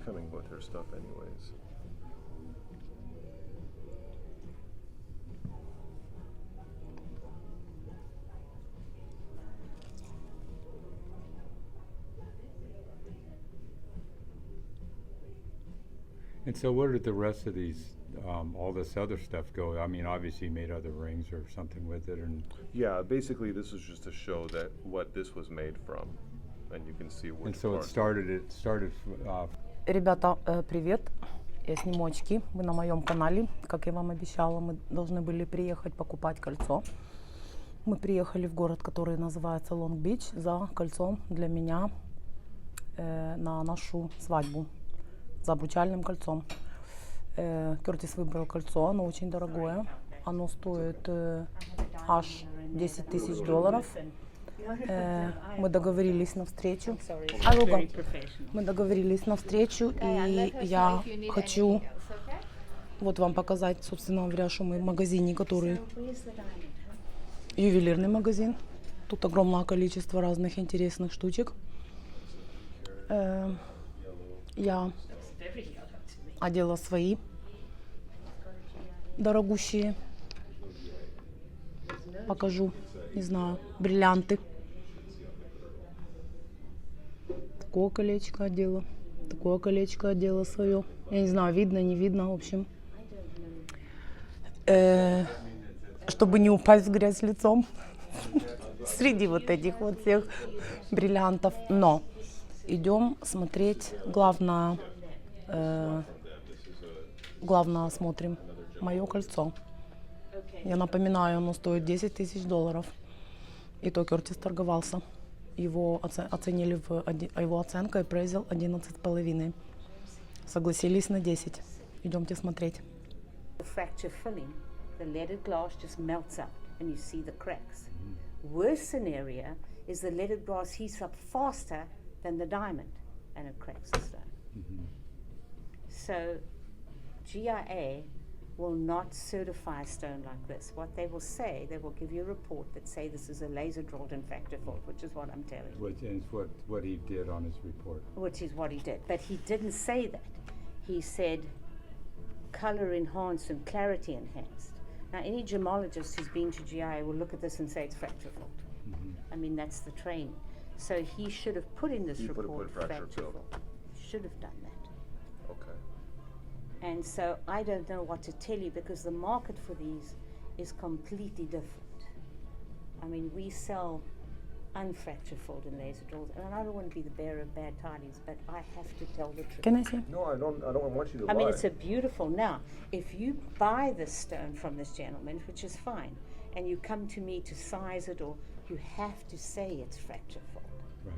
coming with her stuff anyways. And so where did the rest of these, all this other stuff go? I mean, obviously you made other rings or something with it, and Yeah, basically this was just to show that what this was made from, and you can see which and so parts. it started. Ребята, привет! Я сниму очки. Вы на моем канале. Как я вам обещала, мы должны были приехать покупать кольцо. Мы приехали в город, который называется Лонг-Бич, за кольцом для меня на нашу свадьбу. За обручальным кольцом. Кертис выбрал кольцо, оно очень дорогое. Оно стоит аж $10 000. Мы договорились на встречу. Мы договорились на встречу, и я хочу вот вам показать, собственно говоря, что мы в магазине, который ювелирный магазин. Тут огромное количество разных интересных штучек. Я одела свои дорогущие. Покажу, не знаю, бриллианты. Такое колечко одела, такое колечко одела свое. Я не знаю, видно, не видно, в общем. Чтобы не упасть в грязь лицом среди вот этих вот всех бриллиантов. Но идем смотреть, главное смотрим мое кольцо. Я напоминаю, оно стоит $10 000. И то Кертис торговался. Его оценили, его оценка appraisal 11,5. Согласились на 10. Идемте смотреть. Fracture filling, the leaded glass just melts up and you see the cracks. Worst scenario is the leaded glass heats up faster than the diamond and it cracks the stone. So GIA will not certify a stone like this. What they will say, they will give you a report that say this is a laser drilled and factor filled, which is what I'm telling you. Which is what he did on his report. Which is what he did. But he didn't say that. He said color enhanced and clarity enhanced. Now any gemologist who's been to GIA will look at this and say it's fracture filled. I mean, that's the training. So he should have put in this report fracture filled. Should have done that. Okay. And so I don't know what to tell you because the market for these is completely different. I mean, we sell unfracture filled and laser drilled, and I don't want to be the bearer of bad tidings, but I have to tell the truth. Can I see? No, I don't want you to lie. I mean, it's a beautiful. Now, if you buy this stone from this gentleman, which is fine, and you come to me to size it, or you have to say it's fracture filled. Right.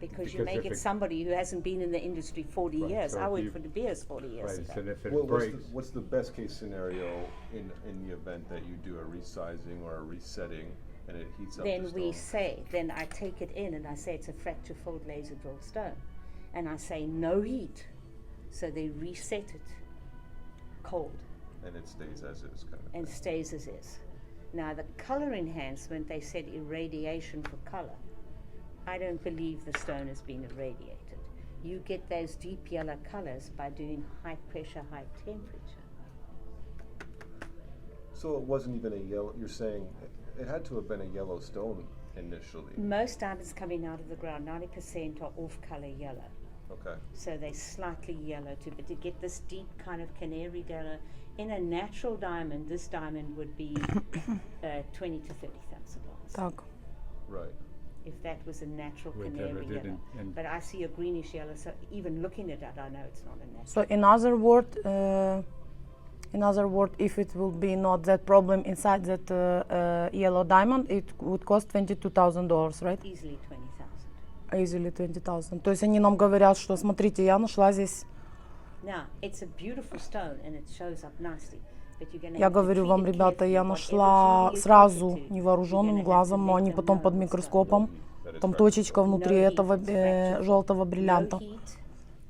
Because you Because make if it it- somebody who hasn't been in the industry 40 Right, years. so I if worked you- for De Beers 40 years Right, ago. so if it What's breaks, what's the best case scenario in the event that you do a resizing or a resetting and it heats up the Then we stone? say, then I take it in and I say it's a fracture filled laser drilled stone. And I say no heat. So they reset it cold And it stays as is, kind of and thing. stays as is. Now the color enhancement, they said irradiation for color. I don't believe the stone has been irradiated. You get those deep yellow colors by doing high pressure, high temperature. So it wasn't even a yellow. You're saying it had to have been a yellow stone initially. Most diamonds coming out of the ground, 90% are off color yellow. Okay. So they're slightly yellow but to get this deep kind of canary yellow. In a natural diamond, this diamond would be $20,000 to $30,000. Так. Right. If that was a natural Wait, canary that yellow. didn't- and- But I see a greenish yellow, so even looking at it, I know it's not a natural. So in other word, if it will be not that problem inside that yellow diamond, it would cost $22,000, right? Easily 20,000. Easily 20,000. То есть они нам говорят, что смотрите, я нашла здесь. Now, it's a beautiful stone and it shows up nicely. But you're gonna Я have to говорю treat вам, it ребята, я carefully. нашла Whatever jewelry you сразу take it to, невооруженным you're gonna have глазом, to но let они them потом know под it's микроскопом, That is там fracture точечка filled. внутри No heat, этого it's fracture. желтого No бриллианта. heat.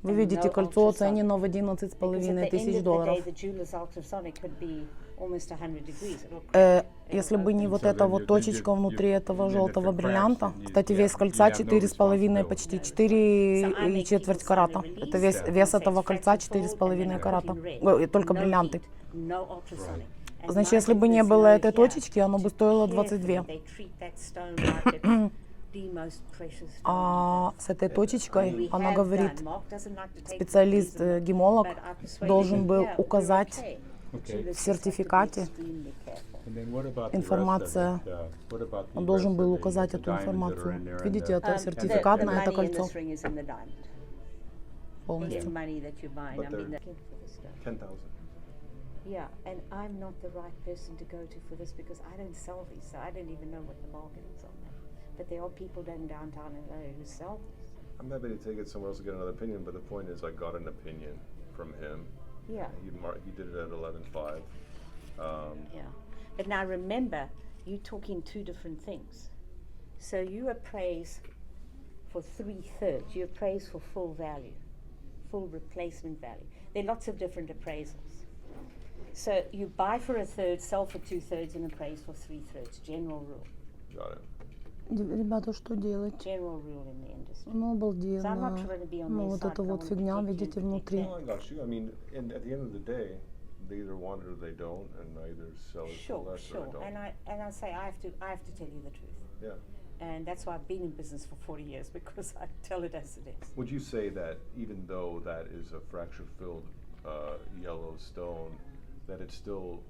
Вы and видите, no кольцо ultrasonic. оценено в Because at $11,5 the end тысяч of the day, долларов. the jeweler's ultrasonic could be almost 100 degrees. It'll crack. Если бы не вот So эта then вот you- точечка you- внутри этого and if желтого it cracks, бриллианта, then you- кстати, you вес have- кольца you have no 4,5 responsibility. почти, So I 4 make и четверть people sign a карата. release, Это вес, and вес say этого it's кольца fracture full, and 4,5 then I карата. put in red. Только No бриллианты. heat, no ultrasonic. And Значит, my если бы не jewelers было know этой here точечки, оно бы to стоило carefully 22. they treat that stone like it's the most precious stone. А с этой точечкой We она have говорит, done. Mark doesn't like to take специалист, pictures, гемолог, but I persuaded должен him, был yeah, we're указать okay. Okay. Jewelers в just have to be сертификате. And extremely careful. then what about the Информация. rest of it? What about the Он должен rest был of the указать эту diamonds that are in информацию. there and Видите, the- это сертификат the на это money in кольцо this ring is in the diamond. The полностью. money that you're buying. But I mean, they're- for the stone. 10,000. Yeah, and I'm not the right person to go to for this because I don't sell these, so I don't even know what the market is on them. But there are people down downtown in LA who sell these. I'm happy to take it somewhere else to get another opinion, but the point is, I got an opinion from him. Yeah, He did it at 11.5. yeah. But now remember, you're talking two different things. So you appraise for 3/3. You appraise for full value, full replacement value. There are lots of different appraisals. So you buy for 1/3, sell for 2/3, and appraise for 3/3. General rule. Got it. Ребята, что делать? General rule in the industry. Ну, So I'm not обалденно. trying to be on Ну, their вот side, эта but I вот wanna фигня, protect you видите, and внутри. protect No, I got you. I mean, at the end of the day, they either want it or they don't, and I either sell it for Sure, less or I sure. don't. And I say I have to tell you the truth. Yeah. And that's why I've been in business for 40 years because I tell it as it is. Would you say that even though that is a fracture-filled yellow stone, that it's still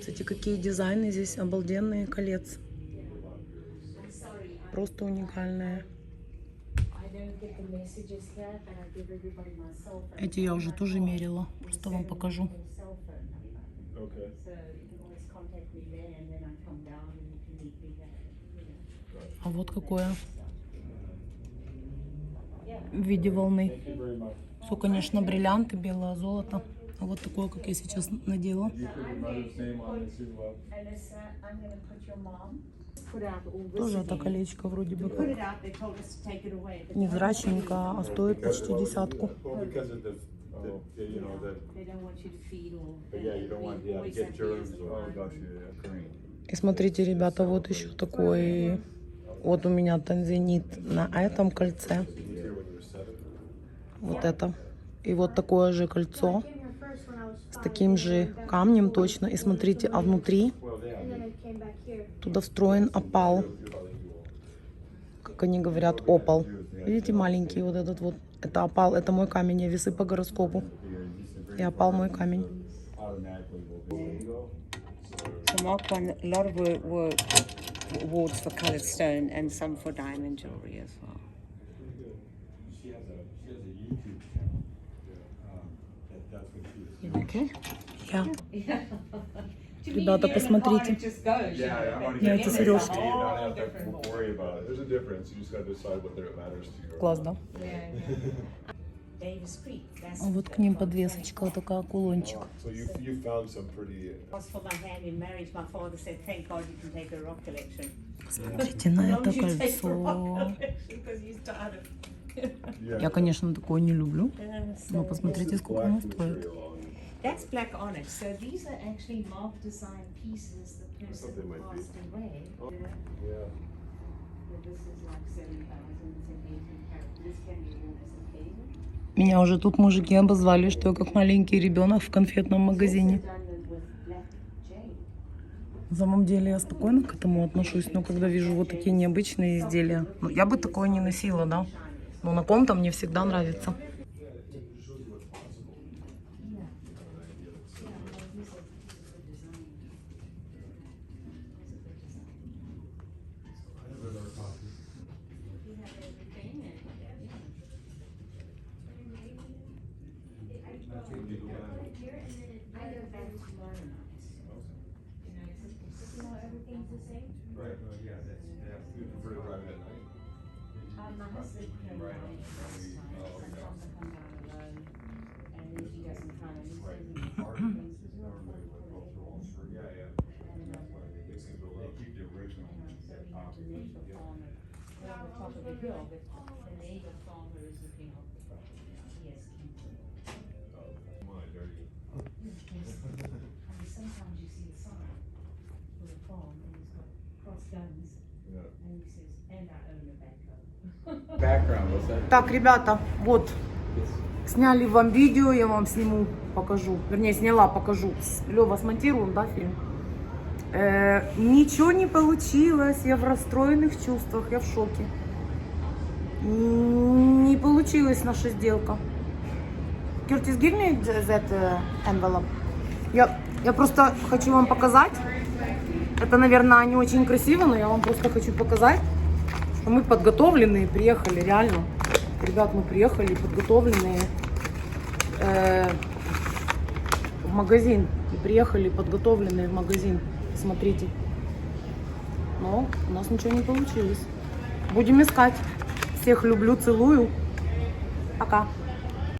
Кстати, какие дизайны здесь обалденные колец. Просто уникальные. Эти я уже тоже мерила. Просто вам покажу. okay. А вот какое. В виде волны. Все, конечно, бриллианты, белое золото. А вот такое, как я сейчас надела. Тоже это колечко вроде бы как невзрачненько, а стоит почти десятку. Well, because of the you know, the, yeah, you don't want, yeah, to get germs or, occurring. И смотрите, ребята, вот еще такой. Вот у меня танзанит на этом кольце. Вот это. И вот такое же кольцо. С таким же камнем точно. И смотрите, а внутри туда встроен опал. Как они говорят, опал. Видите, маленький вот этот вот. Это опал, это мой камень. Я весы по гороскопу. И опал мой камень. So Mark won a lot of awards for coloured stone and some for diamond jewelry as well. She has a YouTube channel. That's what she was. Okay. Я. Ребята, посмотрите. Yeah, эти сережки. There's a difference. You just got to decide whether it matters to you. Класс, да? Davis Creek, that's А вот к ним подвесочка вот такая, кулончик. So you found some pretty. was for my hand in marriage. My father said, "Thank God you can take a rock collection." Посмотрите на это As long as you take a rock кольцо. collection, because he's tired of. Я, конечно, такое не люблю. Но So посмотрите, сколько оно стоит. that's black onyx. So these are actually Mark design pieces. The person they might be. passed away. Yeah. This is like 7,000. It's an 18 carat. This can be worn as a haven. Меня уже тут мужики обозвали, что я как маленький ребенок в конфетном магазине. Done with black jade. На самом деле я спокойно к этому отношусь, но когда вижу вот такие необычные изделия, ну, я бы такое не носила, да. Но на ком-то мне всегда нравится. Right. Yeah. That's you prefer to drive it at night. My husband came down last time. Sometimes I come down alone, and if he doesn't come, and he says he things as Sometimes you see the sign for a farm and he's got cross guns and he says, and I own a backhoe. Background, what's that? Так, ребята, вот, сняли вам видео, я вам сниму, покажу. Вернее, сняла, покажу. Лёва, смонтируем, да, фильм? Ничего не получилось, я в расстроенных чувствах, я в шоке. Не получилась наша сделка. Curtis, give me that envelope. Я просто хочу вам показать. Это, наверное, не очень красиво, но я вам просто хочу показать, что мы подготовленные, приехали, реально. Ребят, мы приехали подготовленные в магазин. И приехали подготовленные в магазин. Смотрите. Но у нас ничего не получилось. Будем искать. Всех люблю, целую. Пока.